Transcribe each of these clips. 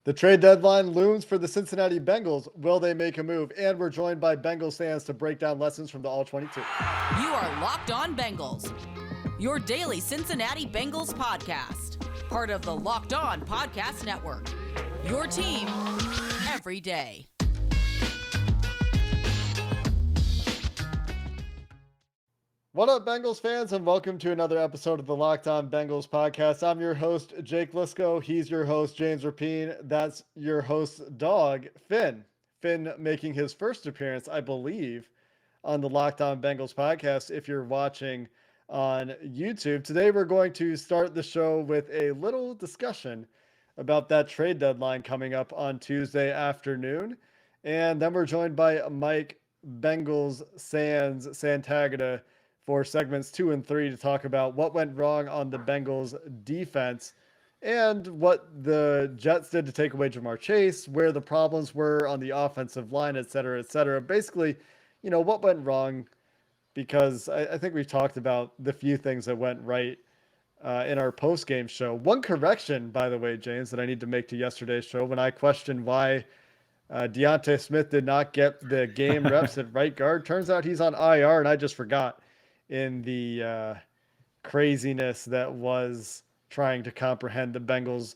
The trade deadline looms for the Cincinnati Bengals. Will they make a move? And we're joined by Bengals fans to break down lessons from the All-22. You are Locked On Bengals, your daily Cincinnati Bengals podcast. Part of the Locked On Podcast Network, your team every day. What up, Bengals fans, and welcome to another episode of the Locked On Bengals podcast. I'm your host, Jake Liscow. He's your host, James Rapien. That's your host, dog, Finn. Finn making his first appearance, I believe, on the Locked On Bengals podcast if you're watching on YouTube. Today, we're going to start the show with a little discussion about that trade deadline coming up on Tuesday afternoon. And then we're joined by Mike Bengals Santagata for segments 2 and 3 to talk about what went wrong on the Bengals defense and what the Jets did to take away Jamar Chase, where the problems were on the offensive line, et cetera, et cetera. Basically, what went wrong, because I think we've talked about the few things that went right in our post-game show. One correction, by the way, James, that I need to make to yesterday's show when I questioned why Deontay Smith did not get the game reps at right guard. Turns out he's on IR, and I just forgot in the craziness that was trying to comprehend the Bengals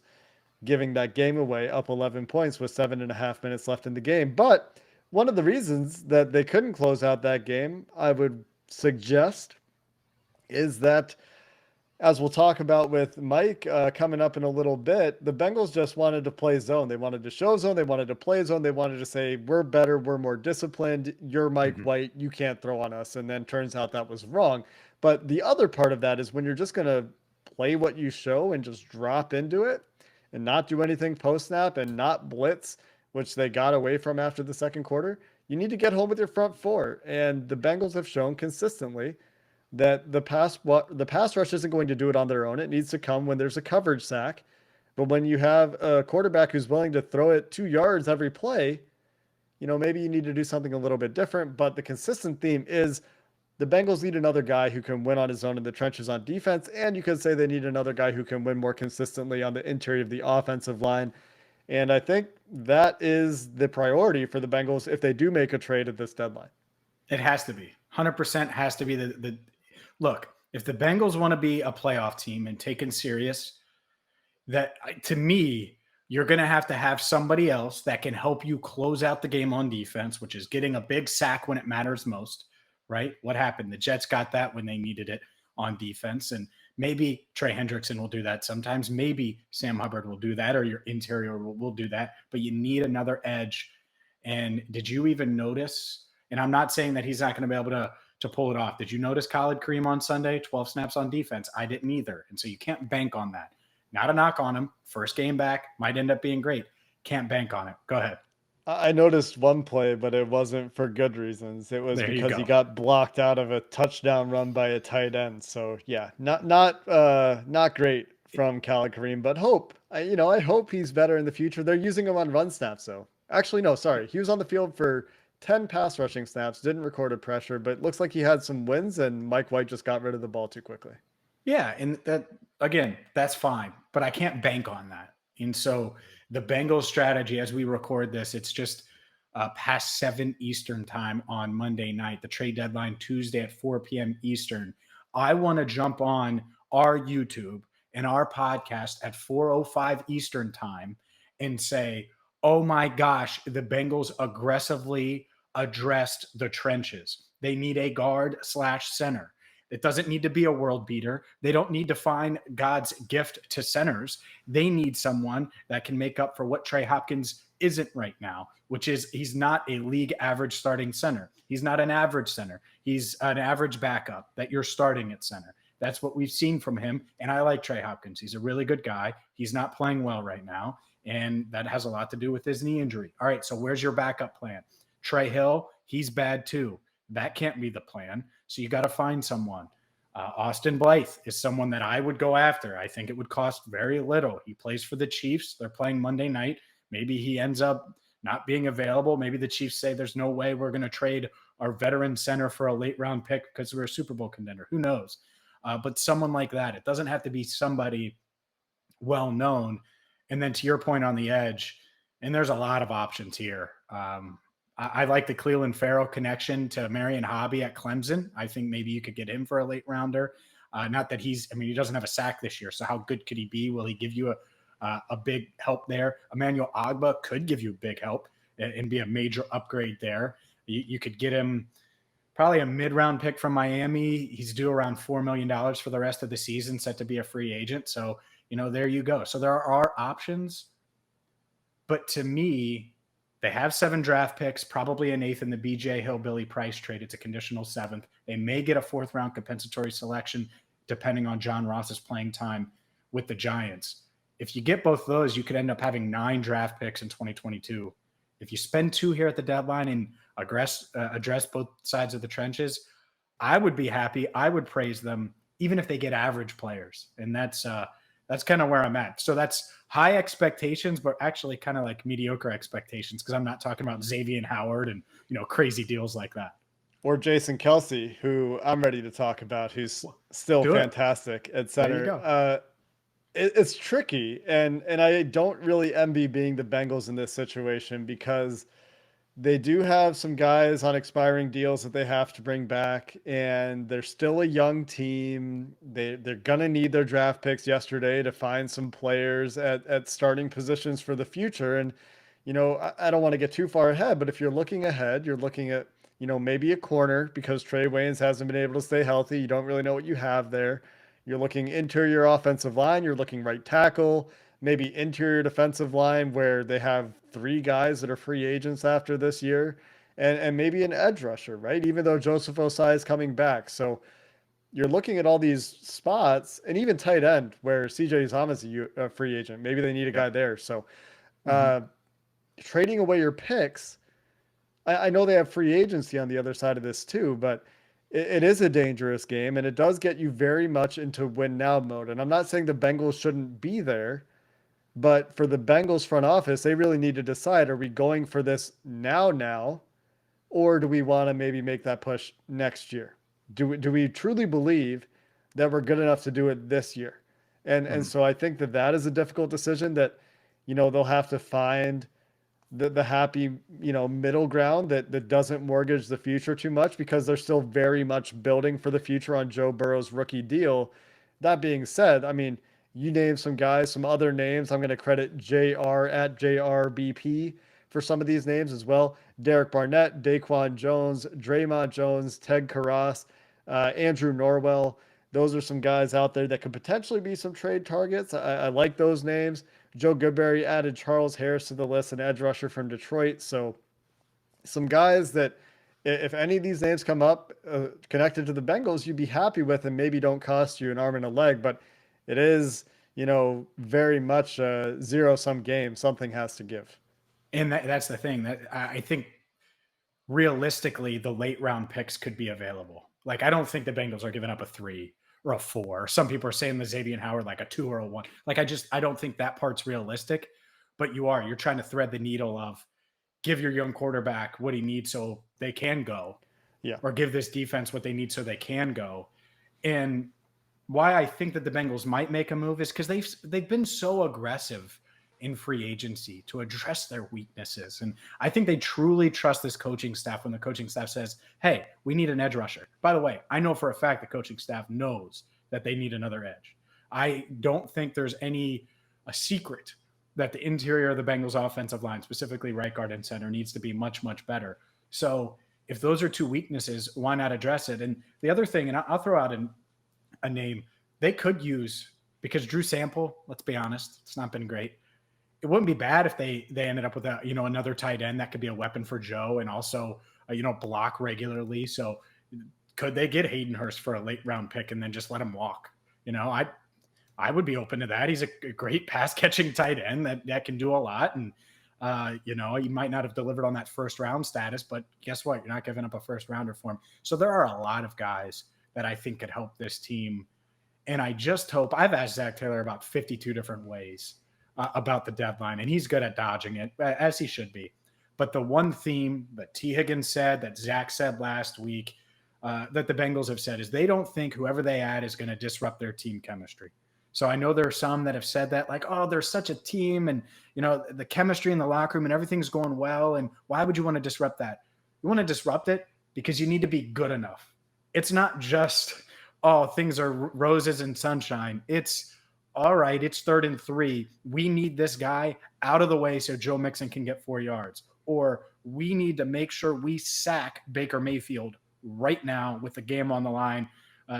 giving that game away up 11 points with 7.5 minutes left in the game. But one of the reasons that they couldn't close out that game, I would suggest, is that, as we'll talk about with Mike coming up in a little bit, the Bengals just wanted to play zone. They wanted to show zone. They wanted to play zone. They wanted to say, we're better. We're more disciplined. You're Mike White. You can't throw on us. And then turns out that was wrong. But the other part of that is when you're just going to play what you show and just drop into it and not do anything post-snap and not blitz, which they got away from after the second quarter, you need to get home with your front four. And the Bengals have shown consistently that the pass rush isn't going to do it on their own. It needs to come when there's a coverage sack. But when you have a quarterback who's willing to throw it 2 yards every play, maybe you need to do something a little bit different. But the consistent theme is the Bengals need another guy who can win on his own in the trenches on defense. And you could say they need another guy who can win more consistently on the interior of the offensive line. And I think that is the priority for the Bengals if they do make a trade at this deadline. It has to be. 100% has to be the look, if the Bengals want to be a playoff team and taken serious, that to me, you're going to have somebody else that can help you close out the game on defense, which is getting a big sack when it matters most, right? What happened? The Jets got that when they needed it on defense. And maybe Trey Hendrickson will do that sometimes. Maybe Sam Hubbard will do that, or your interior will do that. But you need another edge. And did you even notice? And I'm not saying that he's not going to be able to pull it off. Did you notice Khalid Kareem on Sunday? 12 snaps on defense. I didn't either. And so you can't bank on that. Not a knock on him. First game back. Might end up being great. Can't bank on it. Go ahead. I noticed one play, but it wasn't for good reasons. It was because he got blocked out of a touchdown run by a tight end. So yeah, not great from Khalid Kareem, but I hope he's better in the future. They're using him on run snaps, though. Actually, no, sorry. He was on the field for 10 pass rushing snaps, didn't record a pressure, but it looks like he had some wins, and Mike White just got rid of the ball too quickly. Yeah, and that, again, that's fine, but I can't bank on that. And so the Bengals strategy, as we record this, it's just past 7 Eastern time on Monday night, the trade deadline Tuesday at 4 p.m. Eastern. I want to jump on our YouTube and our podcast at 4:05 Eastern time and say, oh my gosh, the Bengals aggressively addressed the trenches. They need a guard/center. It doesn't need to be a world beater. They don't need to find God's gift to centers. They need someone that can make up for what Trey Hopkins isn't right now, which is he's not a league average starting center. He's not an average center. He's an average backup that you're starting at center. That's what we've seen from him. And I like Trey Hopkins. He's a really good guy. He's not playing well right now. And that has a lot to do with his knee injury. All right, so where's your backup plan? Trey Hill, he's bad too. That can't be the plan. So you got to find someone. Austin Blythe is someone that I would go after. I think it would cost very little. He plays for the Chiefs. They're playing Monday night. Maybe he ends up not being available. Maybe the Chiefs say there's no way we're going to trade our veteran center for a late round pick because we're a Super Bowl contender. Who knows? But someone like that. It doesn't have to be somebody well known. And then to your point on the edge, and there's a lot of options here. I like the Cleveland Farrell connection to Marion Hobby at Clemson. I think maybe you could get him for a late rounder. Not that he doesn't have a sack this year. So how good could he be? Will he give you a big help there? Emmanuel Agba could give you a big help and be a major upgrade there. You could get him probably a mid-round pick from Miami. He's due around $4 million for the rest of the season, set to be a free agent. So, there you go. So there are options. But to me, they have 7 draft picks, probably an 8th in the BJ Hillbilly price trade. It's a conditional 7th. They may get a 4th-round compensatory selection, depending on John Ross's playing time with the Giants. If you get both those, you could end up having 9 draft picks in 2022. If you spend 2 here at the deadline and address both sides of the trenches, I would be happy. I would praise them, even if they get average players. And that's kind of where I'm at. So that's high expectations, but actually kind of like mediocre expectations, because I'm not talking about Xavier Howard and, crazy deals like that. Or Jason Kelsey, who I'm ready to talk about, who's still fantastic at center. There you go. It's tricky, and I don't really envy being the Bengals in this situation, because they do have some guys on expiring deals that they have to bring back, and they're still a young team. They're going to need their draft picks yesterday to find some players at starting positions for the future. And, I don't want to get too far ahead, but if you're looking ahead, you're looking at, maybe a corner, because Trey Waynes hasn't been able to stay healthy. You don't really know what you have there. You're looking interior offensive line. You're looking right tackle, maybe interior defensive line, where they have 3 guys that are free agents after this year, and maybe an edge rusher, right? Even though Joseph Osai is coming back. So you're looking at all these spots, and even tight end, where CJ Uzomah is a free agent. Maybe they need a guy there. So trading away your picks, I know they have free agency on the other side of this too, but it is a dangerous game, and it does get you very much into win now mode. And I'm not saying the Bengals shouldn't be there, but for the Bengals front office, they really need to decide, are we going for this now, or do we want to maybe make that push next year? Do we truly believe that we're good enough to do it this year? And so I think that is a difficult decision that, they'll have to find the happy, middle ground that doesn't mortgage the future too much, because they're still very much building for the future on Joe Burrow's rookie deal. That being said, I mean, you name some guys, some other names. I'm going to credit JR at JRBP for some of these names as well. Derek Barnett, Daquan Jones, Draymond Jones, Ted Karras, Andrew Norwell. Those are some guys out there that could potentially be some trade targets. I like those names. Joe Goodberry added Charles Harris to the list, an edge rusher from Detroit. So some guys that, if any of these names come up connected to the Bengals, you'd be happy with, and maybe don't cost you an arm and a leg. But it is, very much a zero-sum game. Something has to give. And that's the thing, that I think realistically the late round picks could be available. Like, I don't think the Bengals are giving up a 3 or a 4. Some people are saying the Xavier Howard, like a 2 or a 1. Like, I don't think that part's realistic, but you're trying to thread the needle of give your young quarterback what he needs so they can go, or give this defense what they need so they can go. And why I think that the Bengals might make a move is because they've been so aggressive in free agency to address their weaknesses. And I think they truly trust this coaching staff when the coaching staff says, hey, we need an edge rusher. By the way, I know for a fact the coaching staff knows that they need another edge. I don't think there's a secret that the interior of the Bengals offensive line, specifically right guard and center, needs to be much, much better. So if those are 2 weaknesses, why not address it? And the other thing, and I'll throw out a name they could use, because Drew Sample, let's be honest, it's not been great. It wouldn't be bad if they ended up with another tight end that could be a weapon for Joe and also block regularly. So could they get Hayden Hurst for a late round pick and then just let him walk? I would be open to that. He's a great pass catching tight end that can do a lot. And he might not have delivered on that first round status, but guess what? You're not giving up a first rounder for him. So there are a lot of guys that I think could help this team. And I just hope, I've asked Zach Taylor about 52 different ways about the deadline, and he's good at dodging it, as he should be. But the one theme that T. Higgins said, that Zach said last week, that the Bengals have said, is they don't think whoever they add is going to disrupt their team chemistry. So I know there are some that have said that, like, oh, they're such a team, and the chemistry in the locker room and everything's going well, and why would you want to disrupt that? You want to disrupt it because you need to be good enough. It's not just, oh, things are roses and sunshine. It's all right, it's 3rd and 3. We need this guy out of the way so Joe Mixon can get 4 yards. Or we need to make sure we sack Baker Mayfield right now with the game on the line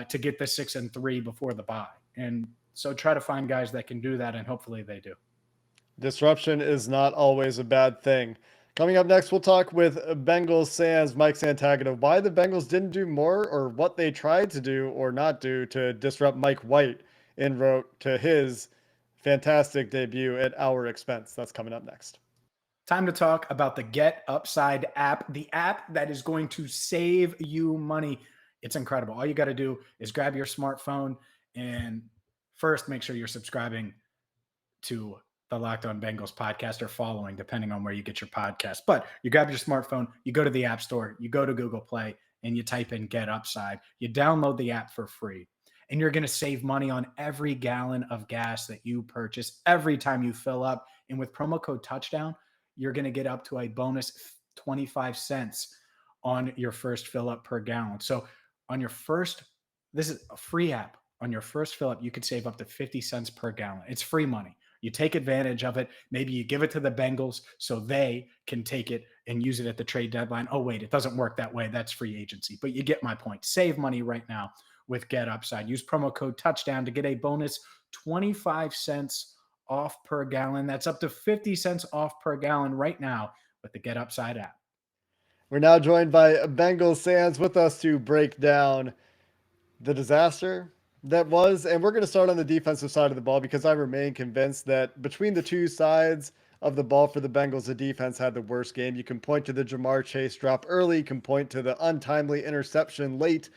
to get the 6 and 3 before the bye. And so try to find guys that can do that, and hopefully they do. Disruption is not always a bad thing. Coming up next, we'll talk with Bengals fans Mike Santagata why the Bengals didn't do more or what they tried to do or not do to disrupt Mike White en route to his fantastic debut at our expense. That's coming up next. Time to talk about the Getupside app, the app that is going to save you money. It's incredible. All you got to do is grab your smartphone and first make sure you're subscribing to the Locked On Bengals podcast or following, depending on where you get your podcast. But you grab your smartphone, you go to the App Store, you go to Google Play, and you type in Getupside. You download the app for free, and you're going to save money on every gallon of gas that you purchase every time you fill up. And with promo code Touchdown, you're going to get up to a bonus 25 cents on your first fill up per gallon. So on your first, this is a free app. On your first fill up, you could save up to 50 cents per gallon. It's free money. You take advantage of it. Maybe you give it to the Bengals so they can take it and use it at the trade deadline. Oh, wait, it doesn't work that way. That's free agency. But you get my point. Save money right now with Getupside. Use promo code Touchdown to get a bonus 25 cents off per gallon. That's up to 50 cents off per gallon right now with the Getupside app. We're now joined by Bengals fans with us to break down the disaster that was, and we're going to start on the defensive side of the ball because I remain convinced that between the two sides of the ball for the Bengals, the defense had the worst game. You can point to the Jamar Chase drop early, you can point to the untimely interception late,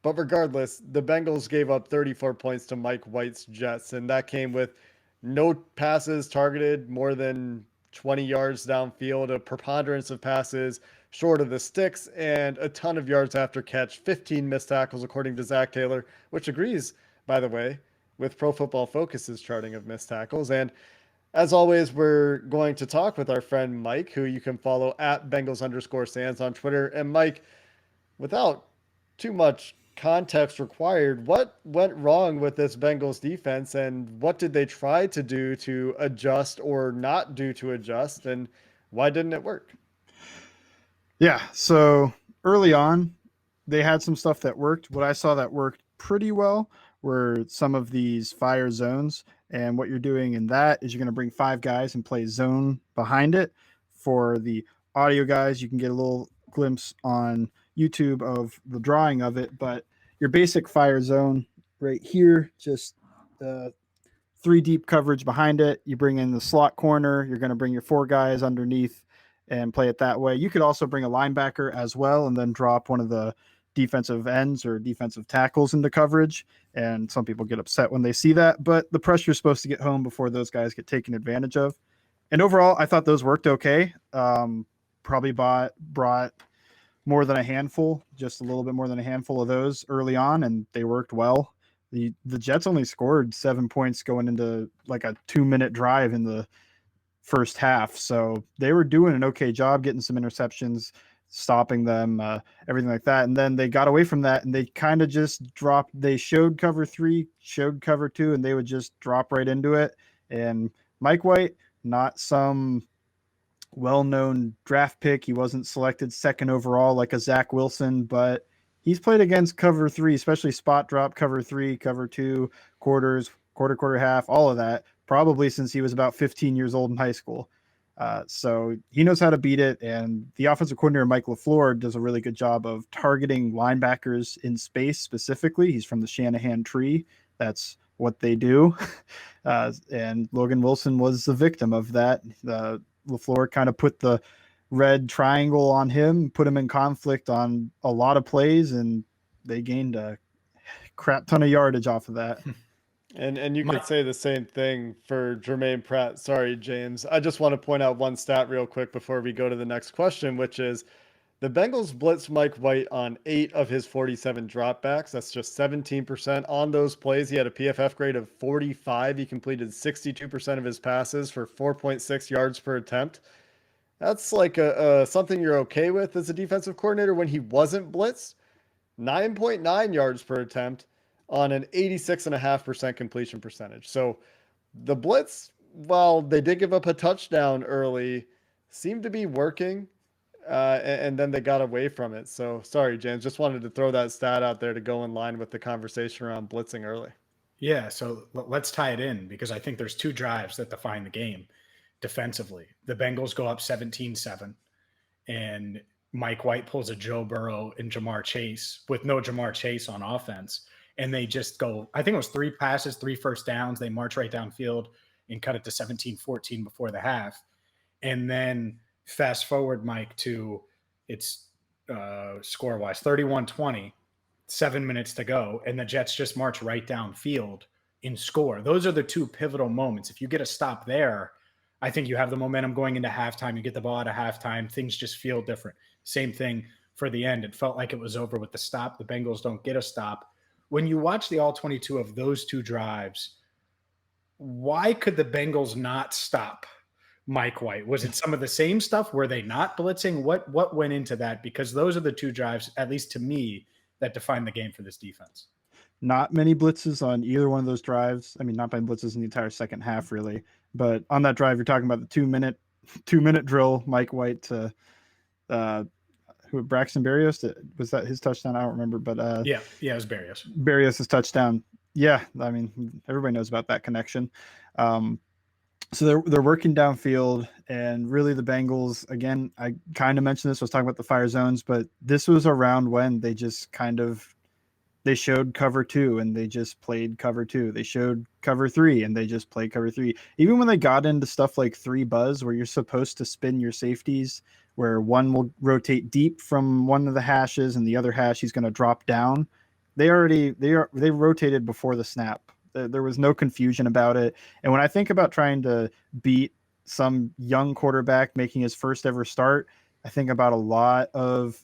but regardless, the Bengals gave up 34 points to Mike White's Jets, and that came with no passes targeted more than 20 yards downfield, a preponderance of passes short of the sticks, and a ton of yards after catch, 15 missed tackles, according to Zach Taylor, which agrees, by the way, with Pro Football Focus's charting of missed tackles. And as always, we're going to talk with our friend Mike, who you can follow at Bengals_Sands on Twitter. And Mike, without too much context required, what went wrong with this Bengals defense, and what did they try to do to adjust or not do to adjust, and why didn't it work? Yeah, so early on, they had some stuff that worked. What I saw that worked pretty well were some of these fire zones. And what you're doing in that is you're going to bring 5 guys and play zone behind it. For the audio guys, you can get a little glimpse on YouTube of the drawing of it. But your basic fire zone right here, just 3 deep coverage behind it. You bring in the slot corner. You're going to bring your 4 guys underneath and play it that way. You could also bring a linebacker as well and then drop one of the defensive ends or defensive tackles into coverage. And some people get upset when they see that, but the pressure is supposed to get home before those guys get taken advantage of. And overall, I thought those worked okay. Probably brought more than a handful, just a little bit more than a handful of those early on, and they worked well. The Jets only scored 7 points going into like a 2-minute drive in the first half. So they were doing an okay job getting some interceptions, stopping them, everything like that. And then they got away from that and they kind of just dropped. They showed cover 3, showed cover 2, and they would just drop right into it. And Mike White, not some well-known draft pick. He wasn't selected 2nd overall like a Zach Wilson, but he's played against cover 3, especially spot drop, cover 3, cover 2, quarters, quarter, half, all of that, probably since he was about 15 years old in high school. So he knows how to beat it. And the offensive coordinator, Mike LaFleur, does a really good job of targeting linebackers in space specifically. He's from the Shanahan tree. That's what they do. And Logan Wilson was the victim of that. LaFleur kind of put the red triangle on him, put him in conflict on a lot of plays, and they gained a crap ton of yardage off of that. And you could say the same thing for Jermaine Pratt. Sorry, James. I just want to point out one stat real quick before we go to the next question, which is The Bengals blitzed Mike White on 8 of his 47 dropbacks. That's just 17%. On those plays, he had a PFF grade of 45. He completed 62% of his passes for 4.6 yards per attempt. That's like something you're okay with as a defensive coordinator when he wasn't blitzed. 9.9 yards per attempt on an 86.5% completion percentage. So the blitz, while they did give up a touchdown early, seemed to be working. And then they got away from it. So sorry, James, just wanted to throw that stat out there to go in line with the conversation around blitzing early. Yeah, so let's tie it in because I think there's two drives that define the game defensively. The Bengals go up 17-7, and Mike White pulls a Joe Burrow and Jamar Chase with no Jamar Chase on offense. And they just go, I think it was 3 passes, 3 first downs. They march right downfield and cut it to 17-14 before the half. And then fast forward, Mike, to it's score-wise 31-20, 7 minutes to go, and the Jets just march right downfield and score. Those are the two pivotal moments. If you get a stop there, I think you have the momentum going into halftime. You get the ball at a halftime. Things just feel different. Same thing for the end. It felt like it was over with the stop. The Bengals don't get a stop. When you watch the all-22 of those two drives, why could the Bengals not stop Mike White? Was it some of the same stuff? Were they not blitzing? What went into that? Because those are the two drives, at least to me, that define the game for this defense. Not many blitzes on either one of those drives. I mean, not many blitzes in the entire second half, really. But on that drive, you're talking about the 2-minute drill, Mike White to Braxton Berrios. Was that his touchdown? I don't remember, but yeah, it was Berrios. Berrios' touchdown. Yeah, I mean, everybody knows about that connection. So they're working downfield, and really the Bengals, again, I kind of mentioned this, I was talking about the fire zones, but this was around when they just they showed cover 2 and they just played cover 2. They showed cover 3 and they just played cover 3. Even when they got into stuff like 3 buzz, where you're supposed to spin your safeties, where one will rotate deep from one of the hashes and the other hash he's going to drop down, they rotated before the snap. There was no confusion about it. And when I think about trying to beat some young quarterback making his first ever start, I think about a lot of,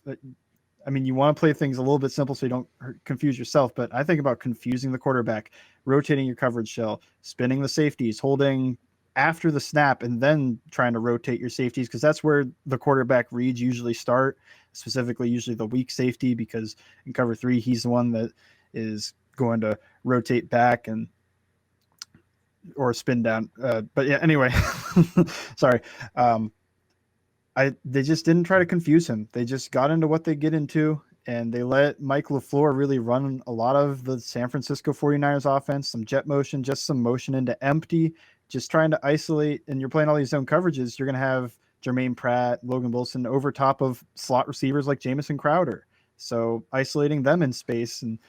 I mean, you want to play things a little bit simple so you don't confuse yourself, but I think about confusing the quarterback, rotating your coverage shell, spinning the safeties, holding after the snap, and then trying to rotate your safeties, because that's where the quarterback reads usually start, specifically usually the weak safety, because in cover 3, he's the one that is going to rotate back or spin down. But yeah, anyway, sorry. They just didn't try to confuse him. They just got into what they get into, and they let Mike LaFleur really run a lot of the San Francisco 49ers offense, some jet motion, just some motion into empty, just trying to isolate. And you're playing all these zone coverages. You're going to have Jermaine Pratt, Logan Wilson over top of slot receivers like Jamison Crowder. So isolating them in space, and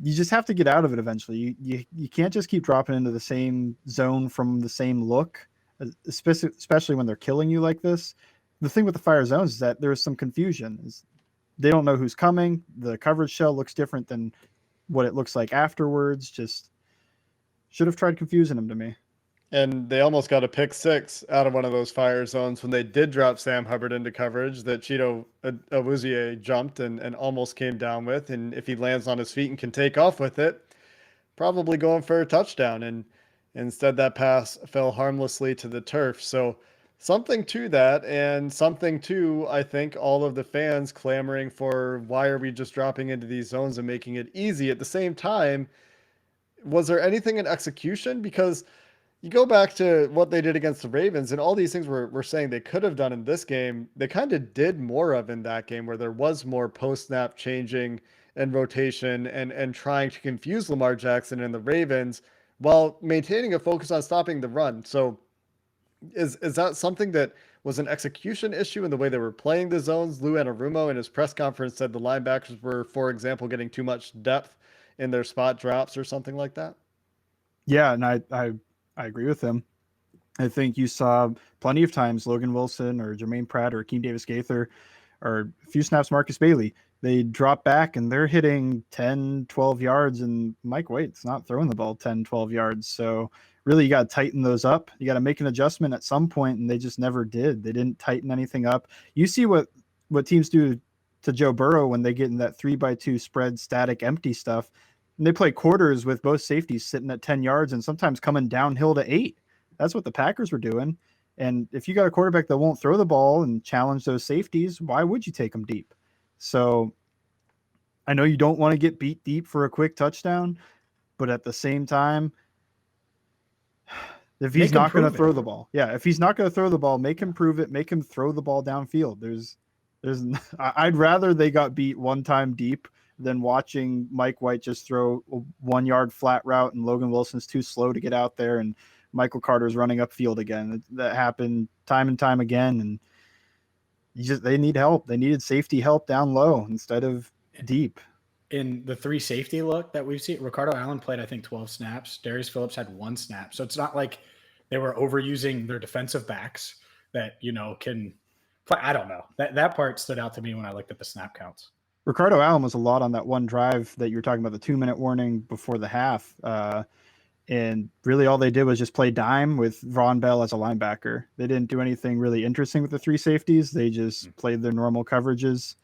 you just have to get out of it eventually. You can't just keep dropping into the same zone from the same look, especially when they're killing you like this. The thing with the fire zones is that there's some confusion. They don't know who's coming. The coverage shell looks different than what it looks like afterwards. Just should have tried confusing them to me. And they almost got a pick 6 out of one of those fire zones when they did drop Sam Hubbard into coverage that Cheeto Awuzie jumped and almost came down with. And if he lands on his feet and can take off with it, probably going for a touchdown. And instead that pass fell harmlessly to the turf. So something to that, and something to, I think, all of the fans clamoring for, why are we just dropping into these zones and making it easy? At the same time, was there anything in execution? Because you go back to what they did against the Ravens, and all these things we're saying they could have done in this game, they kind of did more of in that game, where there was more post-snap changing and rotation and trying to confuse Lamar Jackson and the Ravens while maintaining a focus on stopping the run. So is that something that was an execution issue in the way they were playing the zones? Lou Anarumo in his press conference said the linebackers were, for example, getting too much depth in their spot drops or something like that. Yeah, and I agree with him. I think you saw plenty of times Logan Wilson or Jermaine Pratt or Akeem Davis-Gaither, or a few snaps Marcus Bailey, they drop back and they're hitting 10, 12 yards, and Mike White's not throwing the ball 10, 12 yards. So really you got to tighten those up. You got to make an adjustment at some point, and they just never did. They didn't tighten anything up. You see what what teams do to Joe Burrow when they get in that 3-by-2 spread static empty stuff. And they play quarters with both safeties sitting at 10 yards and sometimes coming downhill to 8. That's what the Packers were doing. And if you got a quarterback that won't throw the ball and challenge those safeties, why would you take them deep? So I know you don't want to get beat deep for a quick touchdown, but at the same time, if he's not going to throw the ball, if he's not going to throw the ball, make him prove it. Make him throw the ball downfield. I'd rather they got beat one time deep than watching Mike White just throw a 1 yard flat route and Logan Wilson's too slow to get out there and Michael Carter's running upfield again. That happened time and time again, and they need help. They needed safety help down low instead of deep. In the 3 safety look that we've seen, Ricardo Allen played, I think, 12 snaps. Darius Phillips had 1 snap. So it's not like they were overusing their defensive backs that, can play. I don't know. That part stood out to me when I looked at the snap counts. Ricardo Allen was a lot on that one drive that you were talking about, the 2-minute warning before the half. And really all they did was just play dime with Von Bell as a linebacker. They didn't do anything really interesting with the 3 safeties. They just played their normal coverages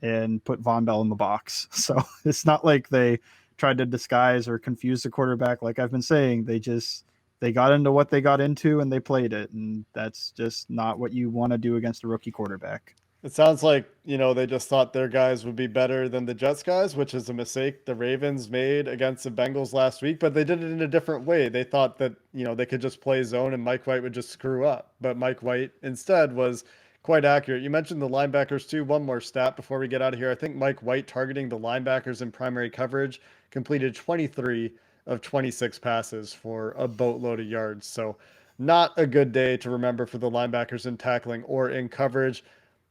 and put Von Bell in the box. So it's not like they tried to disguise or confuse the quarterback. Like I've been saying, they got into what they got into and they played it. And that's just not what you want to do against a rookie quarterback. It sounds like, they just thought their guys would be better than the Jets guys, which is a mistake the Ravens made against the Bengals last week, but they did it in a different way. They thought that, they could just play zone and Mike White would just screw up. But Mike White instead was quite accurate. You mentioned the linebackers too. One more stat before we get out of here. I think Mike White, targeting the linebackers in primary coverage, completed 23 of 26 passes for a boatload of yards. So not a good day to remember for the linebackers in tackling or in coverage.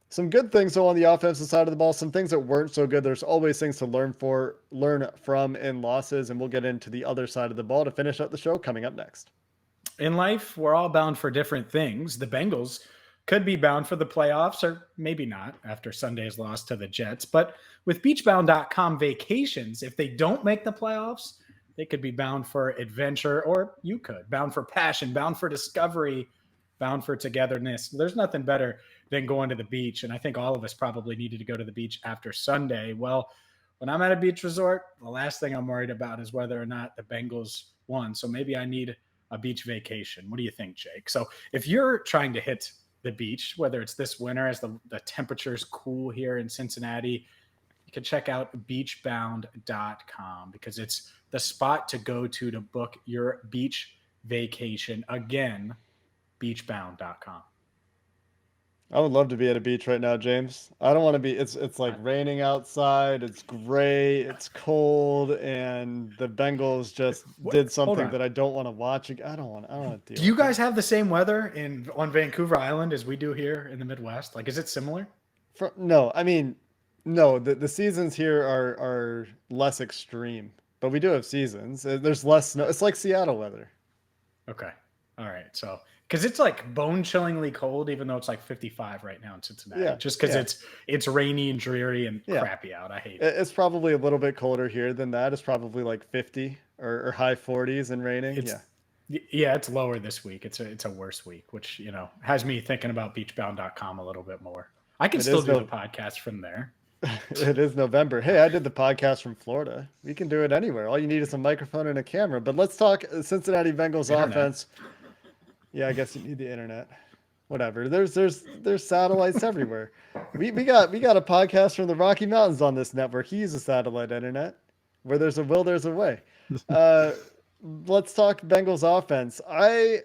Some good things though on the offensive side of the ball, some things that weren't so good. There's always things to learn from in losses, and we'll get into the other side of the ball to finish up the show coming up next. In life, we're all bound for different things. The Bengals could be bound for the playoffs, or maybe not after Sunday's loss to the Jets. But with beachbound.com vacations, if they don't make the playoffs, they could be bound for adventure, or you could. Bound for passion, bound for discovery, bound for togetherness. There's nothing better than going to the beach. And I think all of us probably needed to go to the beach after Sunday. Well, when I'm at a beach resort, the last thing I'm worried about is whether or not the Bengals won. So maybe I need a beach vacation. What do you think, Jake? So if you're trying to hit the beach, whether it's this winter as the temperatures cool here in Cincinnati, you can check out beachbound.com because it's the spot to go to book your beach vacation. Again, beachbound.com. I would love to be at a beach right now, James. I don't want to be. It's like raining outside. It's gray. It's cold, and the Bengals just did something that I don't want to watch. I don't want to deal. Do you guys have the same weather on Vancouver Island as we do here in the Midwest? Like, is it similar? No, I mean, no. The seasons here are less extreme, but we do have seasons. There's less snow. It's like Seattle weather. Okay. All right. So, because it's like bone-chillingly cold, even though it's like 55 right now in Cincinnati. Yeah, just because it's rainy and dreary and crappy out. I hate it. It's probably a little bit colder here than that. It's probably like 50 or high 40s and raining. Yeah, it's lower this week. It's a worse week, which has me thinking about beachbound.com a little bit more. I can still do the podcast from there. It is November. Hey, I did the podcast from Florida. We can do it anywhere. All you need is a microphone and a camera. But let's talk Cincinnati Bengals offense. Yeah, I guess you need the internet. Whatever. There's satellites everywhere. We got a podcast from the Rocky Mountains on this network. He uses satellite internet. Where there's a will, there's a way. Let's talk Bengals offense. I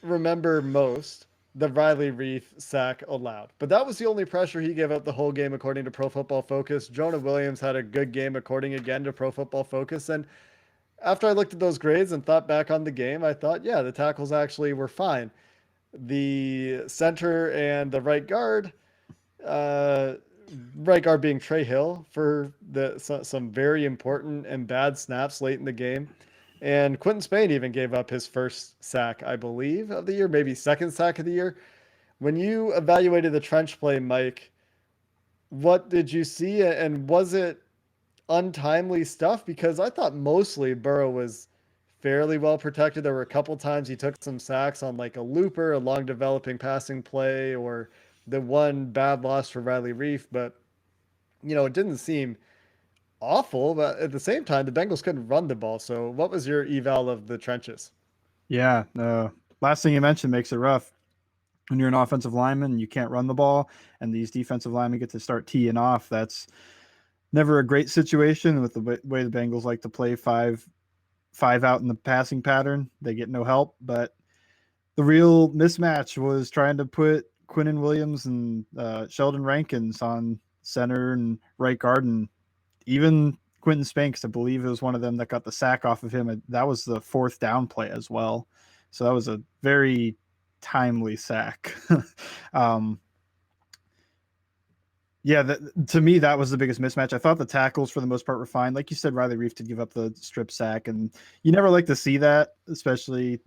remember most the Riley Reef sack allowed, but that was the only pressure he gave up the whole game, according to Pro Football Focus. Jonah Williams had a good game, according again to Pro Football Focus. And after I looked at those grades and thought back on the game, I thought, yeah, the tackles actually were fine. The center and the right guard being Trey Hill for some very important and bad snaps late in the game. And Quentin Spain even gave up his first sack, I believe, of the year, maybe second sack of the year. When you evaluated the trench play, Mike, what did you see? And was it untimely stuff? Because I thought mostly Burrow was fairly well protected. There were a couple times he took some sacks on like a looper, a long developing passing play, or the one bad loss for Riley Reef, but it didn't seem awful. But at the same time, the Bengals couldn't run the ball. So, what was your eval of the trenches? Yeah. Last thing you mentioned makes it rough. When you're an offensive lineman, you can't run the ball, and these defensive linemen get to start teeing off. That's never a great situation with the way the Bengals like to play five out in the passing pattern. They get no help, but the real mismatch was trying to put Quinnen Williams and Sheldon Rankins on center and right guard, and even Quentin Spanks, I believe it was one of them that got the sack off of him. That was the 4th down play as well. So that was a very timely sack. um, yeah, to me, that was the biggest mismatch. I thought the tackles for the most part were fine. Like you said, Riley Reef did give up the strip sack, and you never like to see that, especially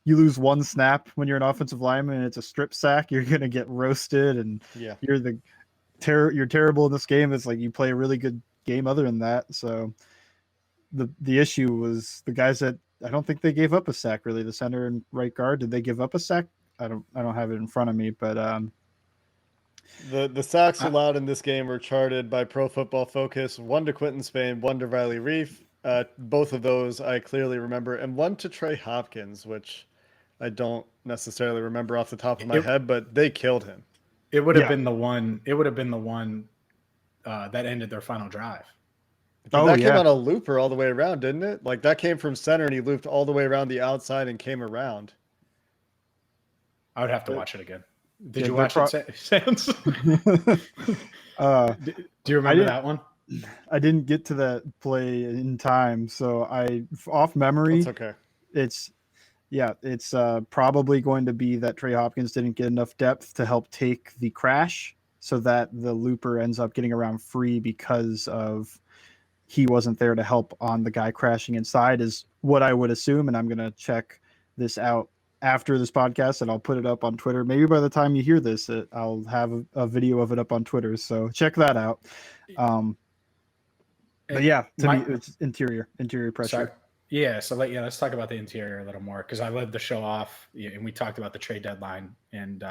you lose one snap when you're an offensive lineman and it's a strip sack. You're going to get roasted, and you're you're terrible in this game. It's like you play a really good game other than that. So the issue was the guys that I don't think they gave up a sack, really. The center and right guard, did they give up a sack? I don't have it in front of me, but the sacks allowed in this game were charted by Pro Football Focus. 1 to Quentin Spain, 1 to Riley Reef. Both of those I clearly remember, and 1 to Trey Hopkins, which I don't necessarily remember off the top of my head, but they killed him. It would have been the one. It would have been the one that ended their final drive. That came on a looper all the way around, didn't it? Like that came from center and he looped all the way around the outside and came around. I would have to watch it again. Did you watch it, Sans? Do you remember that one? I didn't get to that play in time, so off memory. That's okay. It's probably going to be that Trey Hopkins didn't get enough depth to help take the crash, so that the looper ends up getting around free because of he wasn't there to help on the guy crashing inside, is what I would assume. And I'm going to check this out after this podcast and I'll put it up on Twitter. Maybe by the time you hear this, I'll have a video of it up on Twitter. So check that out. But yeah, me, it's interior pressure. Sorry. Yeah. So let's talk about the interior a little more, because I led the show off and we talked about the trade deadline, and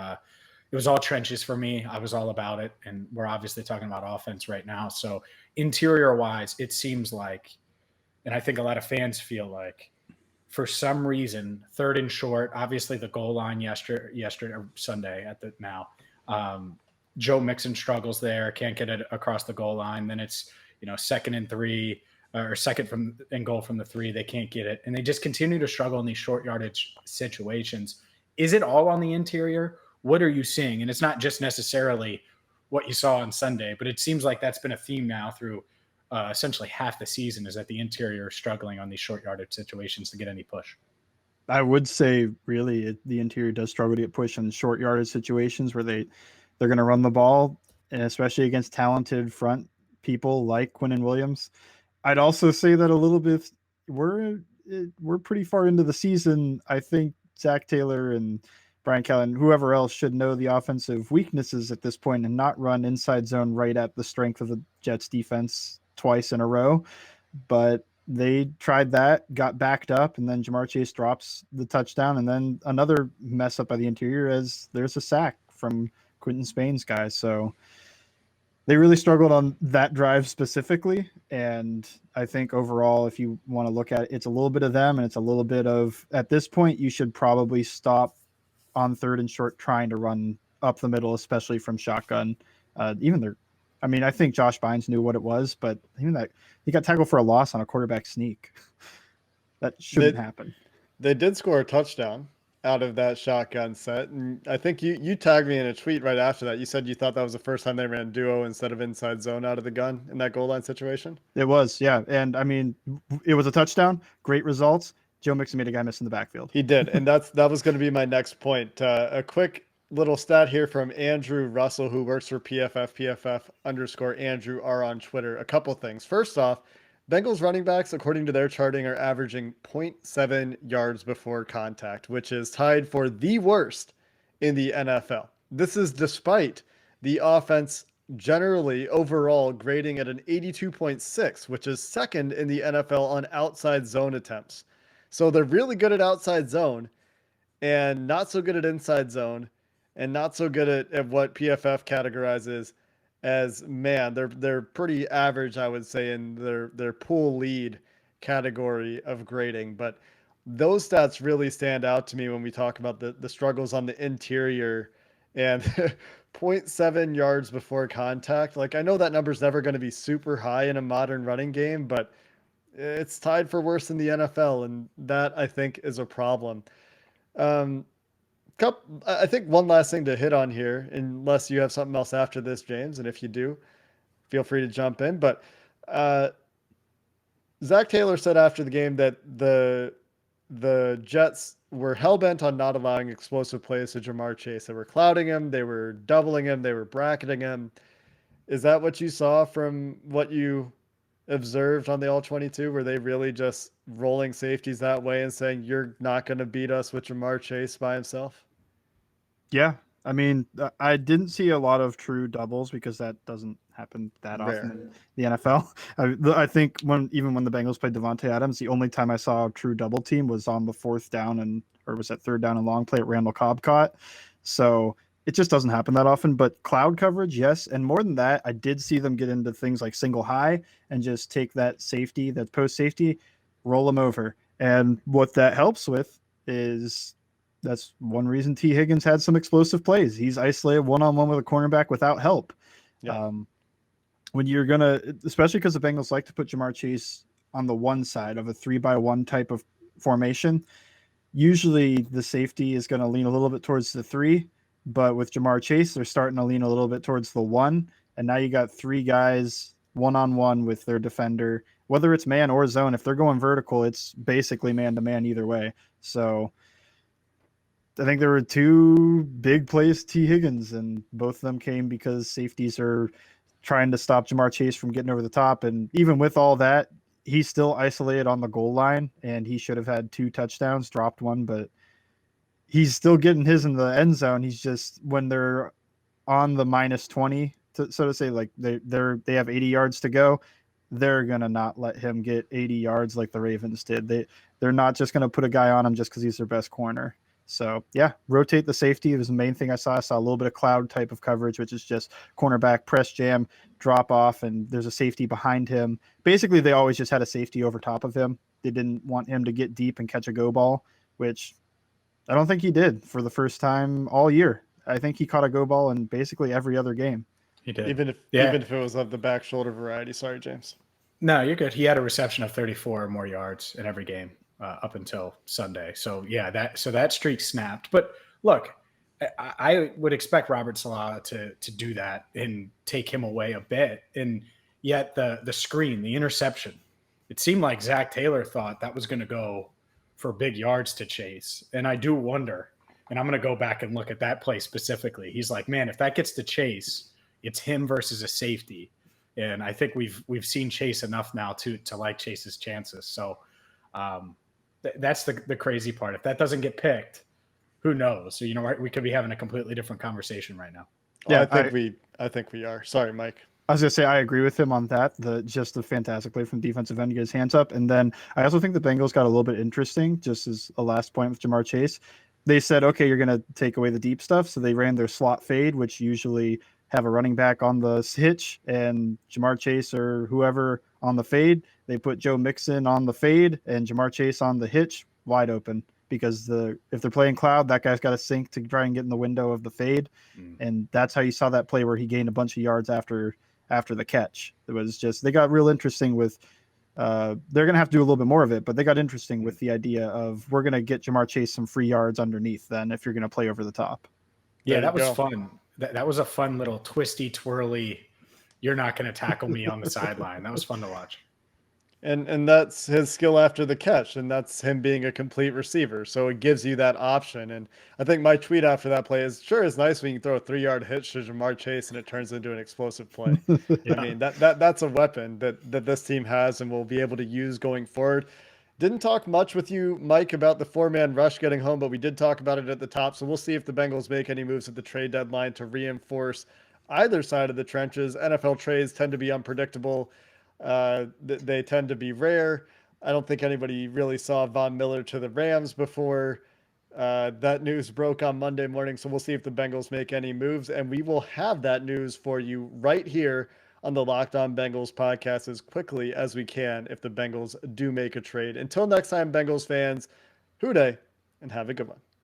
it was all trenches for me. I was all about it. And we're obviously talking about offense right now. So interior wise, it seems like, and I think a lot of fans feel like, for some reason, 3rd and short, obviously the goal line yesterday or Sunday at the now, Joe Mixon struggles there, can't get it across the goal line. Then it's, 2nd and 3 or 2nd and goal from the 3. They can't get it. And they just continue to struggle in these short yardage situations. Is it all on the interior? What are you seeing? And it's not just necessarily what you saw on Sunday, but it seems like that's been a theme now through essentially half the season, is that the interior is struggling on these short yardage situations to get any push. I would say really the interior does struggle to get push in short yardage situations where they're going to run the ball, and especially against talented front people like Quinnen Williams. I'd also say that a little bit we're pretty far into the season. I think Zach Taylor and Brian Kelly, whoever else, should know the offensive weaknesses at this point and not run inside zone right at the strength of the Jets defense twice in a row. But they tried that, got backed up, and then Jamar Chase drops the touchdown, and then another mess up by the interior as there's a sack from Quentin Spain's guys. So they really struggled on that drive specifically. And I think overall, if you want to look at it, it's a little bit of them and it's a little bit of, at this point, you should probably stop on 3rd and short trying to run up the middle, especially from shotgun. I think Josh Bynes knew what it was, but even that he got tackled for a loss on a quarterback sneak. That shouldn't happen. They did score a touchdown out of that shotgun set. And I think you tagged me in a tweet right after that. You said you thought that was the first time they ran duo instead of inside zone out of the gun in that goal line situation. It was, yeah. And it was a touchdown, great results. Joe Mixon made a guy miss in the backfield. He did. And that was going to be my next point. A quick little stat here from Andrew Russell, who works for PFF_Andrew R on Twitter. A couple things. First off, Bengals running backs, according to their charting, are averaging 0.7 yards before contact, which is tied for the worst in the NFL. This is despite the offense generally overall grading at an 82.6, which is 2nd in the NFL on outside zone attempts. So they're really good at outside zone and not so good at inside zone. and not so good at what PFF categorizes as man. They're pretty average, I would say, in their pool lead category of grading. But those stats really stand out to me when we talk about the struggles on the interior and zero point 0.7 yards before contact. Like, I know that number's never going to be super high in a modern running game, but it's tied for worst in the NFL, and that I think is a problem. Um, I think one last thing to hit on here, unless you have something else after this, James, and if you do, feel free to jump in. But uh, Zach Taylor said after the game that the Jets were hell bent on not allowing explosive plays to Jamar Chase. They were clouding him, they were doubling him, they were bracketing him. Is that what you saw from what you observed on the All-22? Were they really just rolling safeties that way and saying, you're not going to beat us with Jamar Chase by himself? Yeah. I mean, I didn't see a lot of true doubles because that doesn't happen that often Rare. in the NFL. I think even when the Bengals played Devontae Adams, the only time I saw a true double team was on the fourth down or was that third down and long play at Randall Cobb caught. So it just doesn't happen that often. But cloud coverage, yes. And more than that, I did see them get into things like single high and just take that safety, that post safety, roll them over. And what that helps with is that's one reason T. Higgins had some explosive plays. He's isolated one-on-one with a cornerback without help. Yeah. When you're going to, especially because the Bengals like to put Jamar Chase on the one side of a 3-by-1 type of formation, usually the safety is going to lean a little bit towards the 3, but with Jamar Chase, they're starting to lean a little bit towards the 1, and now you got 3 guys one-on-one with their defender, whether it's man or zone. If they're going vertical, it's basically man-to-man either way. So I think there were 2 big plays to T. Higgins, and both of them came because safeties are trying to stop Jamar Chase from getting over the top. And even with all that, he's still isolated on the goal line, and he should have had 2 touchdowns, dropped one, but he's still getting his in the end zone. He's just, when they're on the minus 20, so to say, like they have 80 yards to go, they're going to not let him get 80 yards like the Ravens did. They're not just going to put a guy on him just because he's their best corner. So, yeah, rotate the safety. It was the main thing I saw. I saw a little bit of cloud type of coverage, which is just cornerback, press jam, drop off, and there's a safety behind him. Basically, they always just had a safety over top of him. They didn't want him to get deep and catch a go ball, which I don't think he did for the first time all year. I think he caught a go ball in basically every other game. He did. Even if it was of the back shoulder variety. Sorry, James. No, you're good. He had a reception of 34 or more yards in every game up until Sunday. So yeah, that streak snapped. But look, I would expect Robert Saleh to do that and take him away a bit. And yet the screen, the interception, it seemed like Zach Taylor thought that was going to go for big yards to Chase. And I do wonder, and I'm going to go back and look at that play specifically. He's like, man, if that gets to Chase, it's him versus a safety. And I think we've seen Chase enough now to like Chase's chances. So that's the crazy part. If that doesn't get picked, who knows? So, we could be having a completely different conversation right now. Yeah, I think we are. Sorry, Mike. I was going to say, I agree with him on that. Just the fantastic play from defensive end to get his hands up. And then I also think the Bengals got a little bit interesting, just as a last point with Jamar Chase. They said, okay, you're going to take away the deep stuff. So they ran their slot fade, which usually have a running back on the hitch and Jamar Chase or whoever on the fade. They put Joe Mixon on the fade and Jamar Chase on the hitch, wide open. Because if they're playing cloud, that guy's got to sink to try and get in the window of the fade. And that's how you saw that play where he gained a bunch of yards after the catch. It was just, they got real interesting with, they're going to have to do a little bit more of it, but they got interesting with the idea of, we're going to get Jamar Chase some free yards underneath then if you're going to play over the top. Yeah, that was fun. That was a fun little twisty, twirly, you're not going to tackle me on the sideline. That was fun to watch. And that's his skill after the catch, and that's him being a complete receiver. So it gives you that option. And I think my tweet after that play is, sure, it's nice when you can throw a 3-yard hitch to Jamar Chase and it turns into an explosive play. Yeah. I mean, that's a weapon that this team has and will be able to use going forward. Didn't talk much with you, Mike, about the 4-man rush getting home, but we did talk about it at the top. So we'll see if the Bengals make any moves at the trade deadline to reinforce either side of the trenches. NFL trades tend to be unpredictable. They tend to be rare. I don't think anybody really saw Von Miller to the Rams before That news broke on Monday morning, so we'll see if the Bengals make any moves, and we will have that news for you right here on the Locked On Bengals podcast as quickly as we can if the Bengals do make a trade. Until next time, Bengals fans, hoo day, and have a good one.